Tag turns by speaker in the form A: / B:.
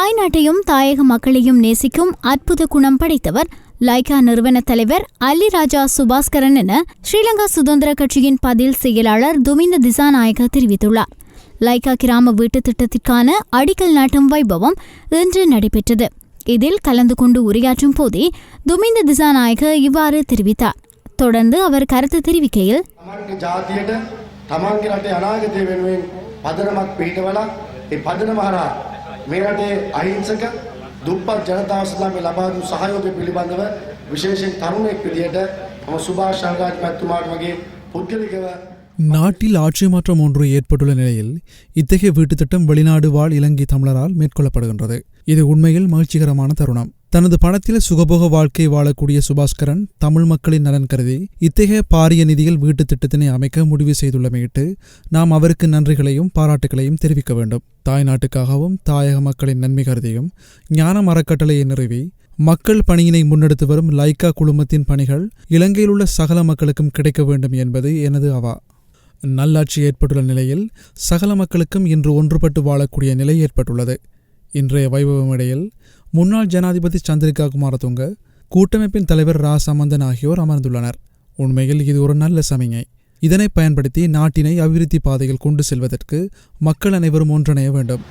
A: தாய்நாட்டையும் தாயக மக்களையும் நேசிக்கும் அற்புத குணம் படைத்தவர் லைகா நிறுவன தலைவர் அல்லி ராஜா சுபாஸ்கரன் என ஸ்ரீலங்கா சுதந்திர கட்சியின் பதில் செயலாளர் துமிந்த திசாநாயக்க தெரிவித்துள்ளார். லைகா கிராம வீட்டு திட்டத்திற்கான அடிக்கல் நாட்டும் வைபவம் இன்று நடைபெற்றது. இதில் கலந்து கொண்டு உரையாற்றும் போதே துமிந்த திசாநாயக்க இவ்வாறு தெரிவித்தார். தொடர்ந்து அவர் கருத்து தெரிவிக்கையில்,
B: මේ රටේ අහිංසක දුප්පත් ජනතාව සඳහා මේ ලබා දුන් සහයෝගය පිළිබඳව විශේෂයෙන් තරුණයෙක් විදියට මම සුභාෂ් චන්ද්‍රරාජ මහත්මයාට වගේ පුද්ගලිකව
C: நாட்டில் ஆட்சி மாற்றம் ஒன்று ஏற்பட்டுள்ள நிலையில் இத்தகைய வீட்டுத் திட்டம் வெளிநாடு வாழ் இலங்கை தமிழரால் மேற்கொள்ளப்படுகின்றது. இது உண்மையில் மகிழ்ச்சிகரமான தருணம். தனது பணத்தில் சுகபோக வாழ்க்கை வாழக்கூடிய சுபாஸ்கரன் தமிழ் மக்களின் நலன் கருதி இத்தகைய பாரிய நிதியில் வீட்டுத் திட்டத்தினை அமைக்க முடிவு செய்துள்ளமையிட்டு நாம் அவருக்கு நன்றிகளையும் பாராட்டுகளையும் தெரிவிக்க வேண்டும். தாய் நாட்டுக்காகவும் தாயக மக்களின் நன்மை கருதியும் ஞானம் அறக்கட்டளையை நிறுவி மக்கள் பணியினை முன்னெடுத்து வரும் லைகா குழுமத்தின் பணிகள் இலங்கையில் உள்ள சகல மக்களுக்கும் கிடைக்க வேண்டும் என்பது எனது அவா. நல்லாட்சி ஏற்பட்டுள்ள நிலையில் சகல மக்களுக்கும் இன்று ஒன்றுபட்டு வாழக்கூடிய நிலை ஏற்பட்டுள்ளது. இன்றைய வைபவம் இடையில் முன்னாள் ஜனாதிபதி சந்திரிகா குமாரதுங்க, கூட்டமைப்பின் தலைவர் ரா சம்பந்தன் ஆகியோர் அமர்ந்துள்ளனர். உண்மையில் இது ஒரு நல்ல சமிகை. இதனை பயன்படுத்தி நாட்டினை அபிவிருத்தி பாதையில் கொண்டு செல்வதற்கு மக்கள் அனைவரும் ஒன்றிணைய வேண்டும்.